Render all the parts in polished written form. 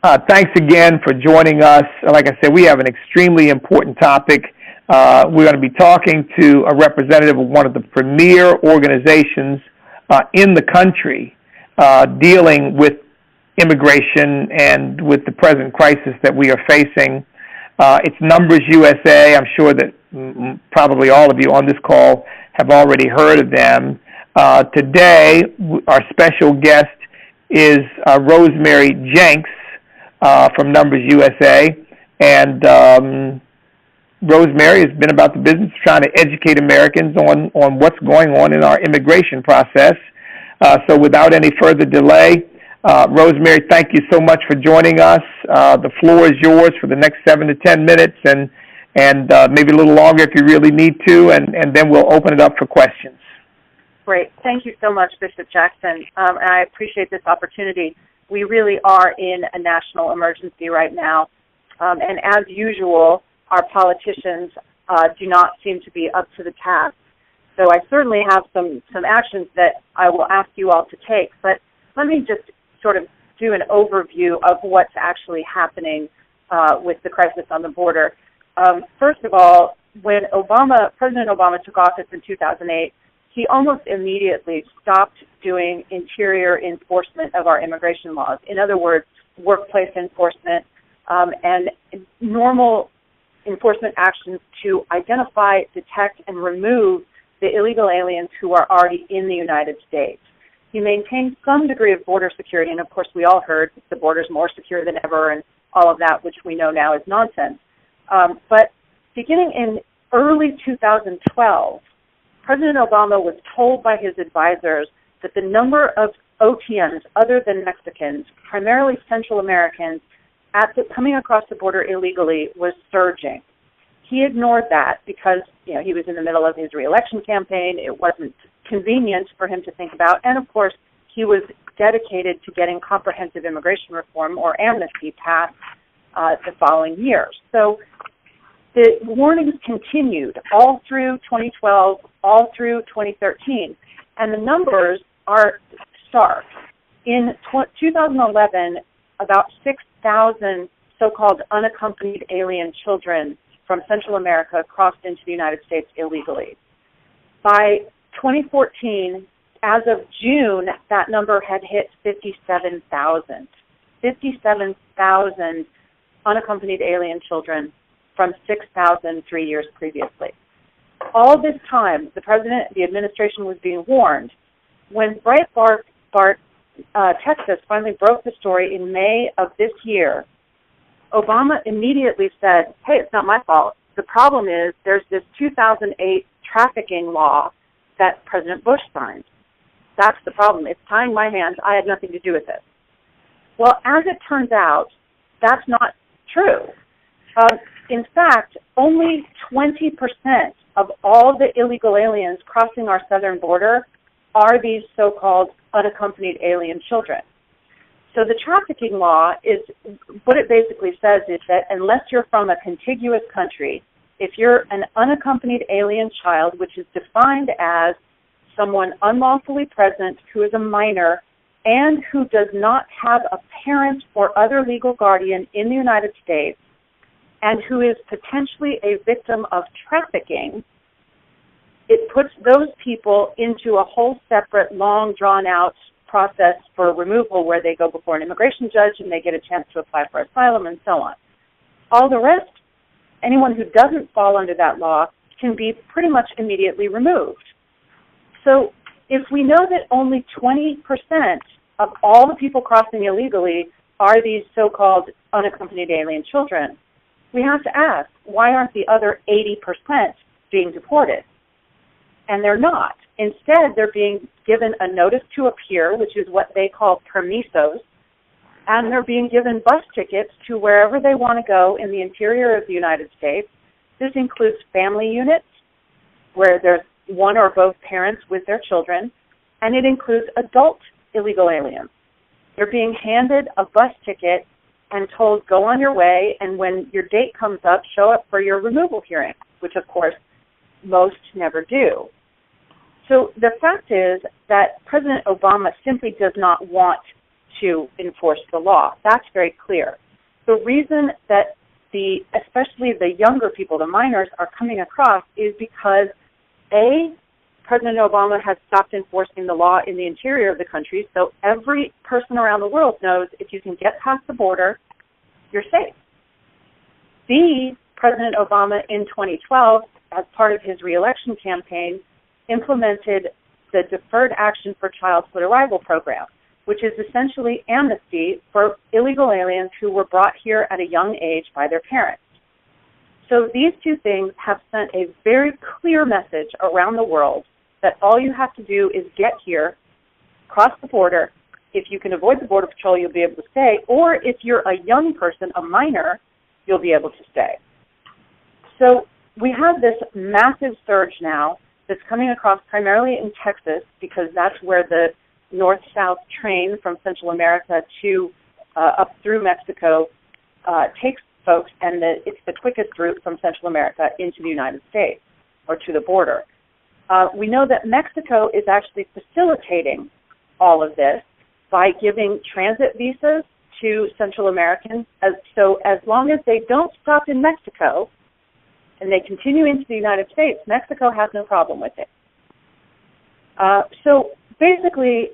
Thanks again for joining us. Like I said, we have an extremely important topic. We're going to be talking to a representative of one of the premier organizations in the country dealing with immigration and with the present crisis that we are facing. It's Numbers USA. I'm sure that probably all of you on this call have already heard of them. Today, our special guest is Rosemary Jenks from Numbers USA. And Rosemary has been about the business of trying to educate Americans on what's going on in our immigration process. So without any further delay, Rosemary, thank you so much for joining us. The floor is yours for the next 7 to 10 minutes and maybe a little longer if you really need to, and then we'll open it up for questions. Great. Thank you so much, Bishop Jackson. And I appreciate this opportunity. We really are in a national emergency right now. And as usual, our politicians do not seem to be up to the task. So I certainly have some actions that I will ask you all to take. But let me just sort of do an overview of what's actually happening with the crisis on the border. First of all, when President Obama took office in 2008, he almost immediately stopped doing interior enforcement of our immigration laws. In other words, workplace enforcement and normal enforcement actions to identify, detect, and remove the illegal aliens who are already in the United States. He maintained some degree of border security, and of course we all heard the border's more secure than ever and all of that, which we know now is nonsense. But beginning in early 2012, President Obama was told by his advisors that the number of OTMs other than Mexicans, primarily Central Americans, coming across the border illegally was surging. He ignored that because he was in the middle of his re-election campaign. It wasn't convenient for him to think about. And, of course, he was dedicated to getting comprehensive immigration reform or amnesty passed the following year. So the warnings continued all through 2012, all through 2013, and the numbers are stark. In 2011, about 6,000 so-called unaccompanied alien children from Central America crossed into the United States illegally. By 2014, as of June, that number had hit 57,000. 57,000 unaccompanied alien children from 6,000 3 years previously. All this time, the administration was being warned. When Breitbart Texas finally broke the story in May of this year, Obama immediately said, hey, it's not my fault. The problem is there's this 2008 trafficking law that President Bush signed. That's the problem. It's tying my hands. I had nothing to do with it. Well, as it turns out, that's not true. In fact, only 20% of all the illegal aliens crossing our southern border are these so-called unaccompanied alien children. So the trafficking law what it basically says is that unless you're from a contiguous country, if you're an unaccompanied alien child, which is defined as someone unlawfully present who is a minor and who does not have a parent or other legal guardian in the United States, and who is potentially a victim of trafficking, it puts those people into a whole separate, long, drawn-out process for removal where they go before an immigration judge and they get a chance to apply for asylum and so on. All the rest, anyone who doesn't fall under that law can be pretty much immediately removed. So if we know that only 20% of all the people crossing illegally are these so-called unaccompanied alien children, we have to ask, why aren't the other 80% being deported? And they're not. Instead, they're being given a notice to appear, which is what they call permisos, and they're being given bus tickets to wherever they want to go in the interior of the United States. This includes family units, where there's one or both parents with their children, and it includes adult illegal aliens. They're being handed a bus ticket and told, go on your way, and when your date comes up, show up for your removal hearing, which, of course, most never do. So the fact is that President Obama simply does not want to enforce the law. That's very clear. The reason that especially the younger people, the minors, are coming across is because, A, President Obama has stopped enforcing the law in the interior of the country, so every person around the world knows if you can get past the border, you're safe. B, President Obama in 2012, as part of his re-election campaign, implemented the Deferred Action for Childhood Arrival program, which is essentially amnesty for illegal aliens who were brought here at a young age by their parents. So these two things have sent a very clear message around the world that all you have to do is get here, cross the border. If you can avoid the Border Patrol, you'll be able to stay. Or if you're a young person, a minor, you'll be able to stay. So we have this massive surge now that's coming across primarily in Texas, because that's where the north-south train from Central America to up through Mexico takes folks, and it's the quickest route from Central America into the United States or to the border. We know that Mexico is actually facilitating all of this by giving transit visas to Central Americans. So as long as they don't stop in Mexico and they continue into the United States, Mexico has no problem with it. So basically,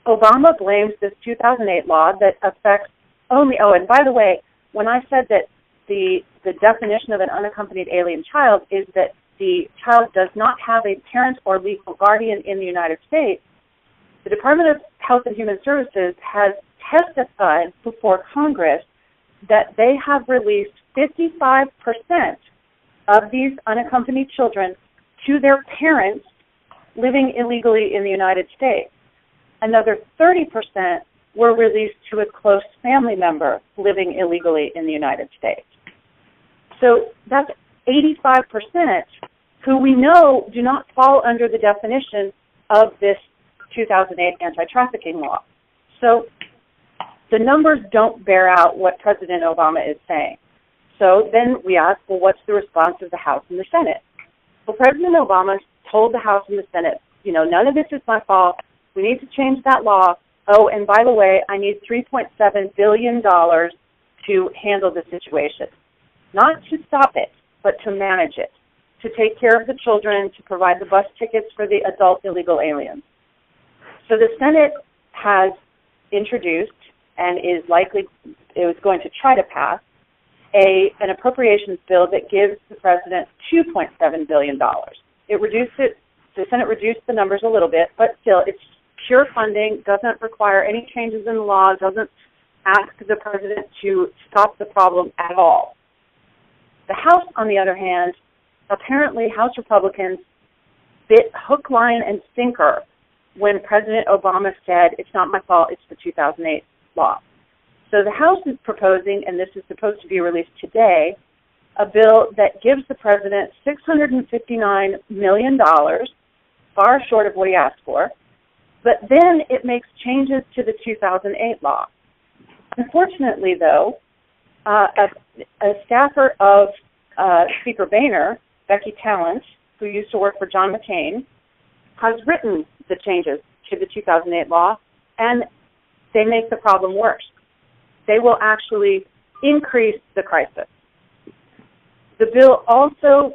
Obama blames this 2008 law that affects only, and by the way, when I said that the definition of an unaccompanied alien child is that the child does not have a parent or legal guardian in the United States, the Department of Health and Human Services has testified before Congress that they have released 55% of these unaccompanied children to their parents living illegally in the United States. Another 30% were released to a close family member living illegally in the United States. So that's 85% who we know do not fall under the definition of this 2008 anti-trafficking law. So the numbers don't bear out what President Obama is saying. So then we ask, well, what's the response of the House and the Senate? Well, President Obama told the House and the Senate, none of this is my fault. We need to change that law. Oh, and by the way, I need $3.7 billion to handle the situation. Not to stop it, but to manage it, to take care of the children, to provide the bus tickets for the adult illegal aliens. So the Senate has introduced and is going to try to pass an appropriations bill that gives the president $2.7 billion. The Senate reduced the numbers a little bit, but still, it's pure funding, doesn't require any changes in the law, doesn't ask the president to stop the problem at all. The House, on the other hand, apparently House Republicans bit hook, line, and sinker when President Obama said, it's not my fault, it's the 2008 law. So the House is proposing, and this is supposed to be released today, a bill that gives the president $659 million, far short of what he asked for, but then it makes changes to the 2008 law. Unfortunately, though, a staffer of Speaker Boehner, Becky Talent, who used to work for John McCain, has written the changes to the 2008 law, and they make the problem worse. They will actually increase the crisis. The bill also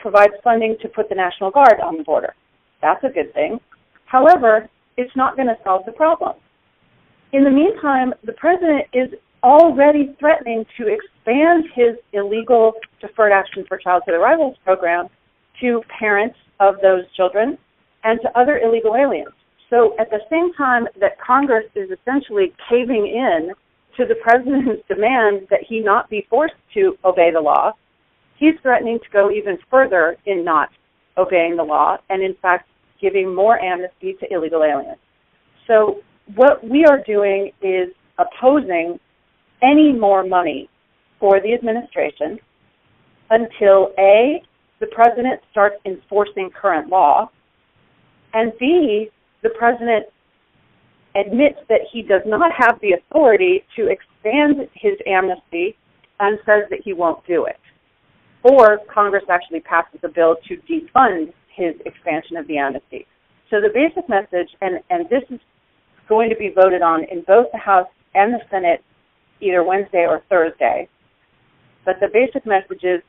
provides funding to put the National Guard on the border. That's a good thing. However, it's not going to solve the problem. In the meantime, the president is already threatening to expand his illegal Deferred Action for Childhood Arrivals program to parents of those children and to other illegal aliens. So at the same time that Congress is essentially caving in to the president's demand that he not be forced to obey the law, he's threatening to go even further in not obeying the law and, in fact, giving more amnesty to illegal aliens. So what we are doing is opposing any more money for the administration until, A, the president starts enforcing current law, and B, the president admits that he does not have the authority to expand his amnesty and says that he won't do it. Or Congress actually passes a bill to defund his expansion of the amnesty. So the basic message, and this is going to be voted on in both the House and the Senate either Wednesday or Thursday. But the basic message is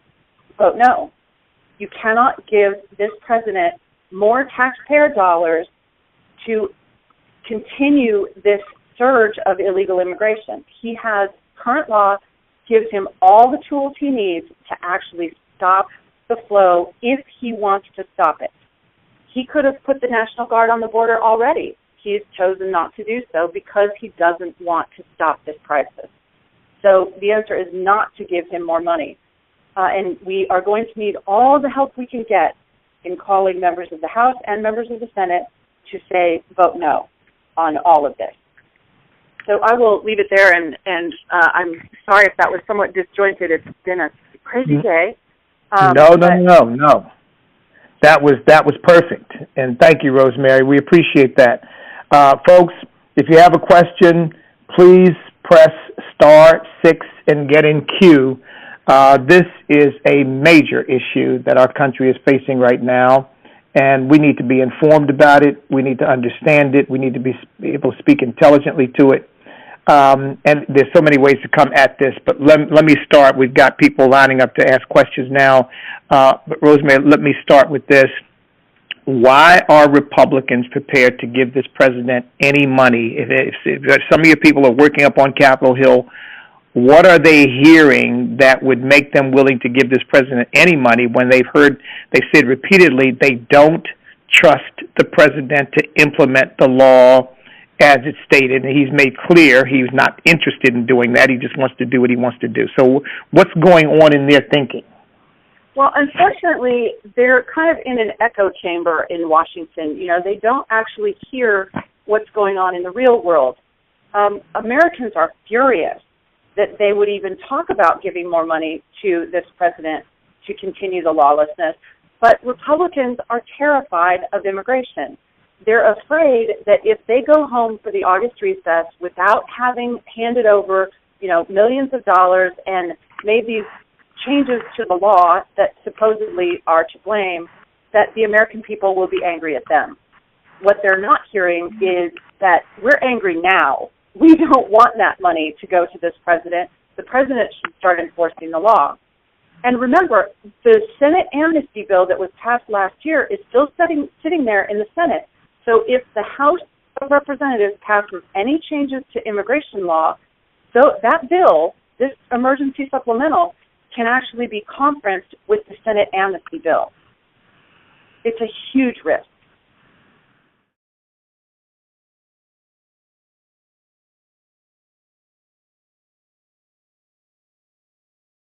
vote no. You cannot give this president more taxpayer dollars to continue this surge of illegal immigration. He has, current law gives him all the tools he needs to actually stop the flow if he wants to stop it. He could have put the National Guard on the border already. He's chosen not to do so because he doesn't want to stop this crisis. So the answer is not to give him more money. And we are going to need all the help we can get in calling members of the House and members of the Senate to say vote no on all of this. So I will leave it there, and I'm sorry if that was somewhat disjointed. It's been a crazy day. No. That was perfect, and thank you, Rosemary. We appreciate that. Folks, if you have a question, please press *6 and get in queue. This is a major issue that our country is facing right now, and we need to be informed about it. We need to understand it. We need to be able to speak intelligently to it. And there's so many ways to come at this, but let me start. We've got people lining up to ask questions now. But Rosemary, let me start with this. Why are Republicans prepared to give this president any money? If some of your people are working up on Capitol Hill, what are they hearing that would make them willing to give this president any money when they've said repeatedly they don't trust the president to implement the law as it's stated, and he's made clear he's not interested in doing that. He just wants to do what he wants to do. So what's going on in their thinking? Well, unfortunately, they're kind of in an echo chamber in Washington. You know, they don't actually hear what's going on in the real world. Americans are furious that they would even talk about giving more money to this president to continue the lawlessness. But Republicans are terrified of immigration. They're afraid that if they go home for the August recess without having handed over, millions of dollars and made these changes to the law that supposedly are to blame, that the American people will be angry at them. What they're not hearing is that we're angry now. We don't want that money to go to this president. The president should start enforcing the law. And remember, the Senate amnesty bill that was passed last year is still sitting there in the Senate. So if the House of Representatives passes any changes to immigration law, so that bill, this emergency supplemental, can actually be conferenced with the Senate amnesty bill. It's a huge risk.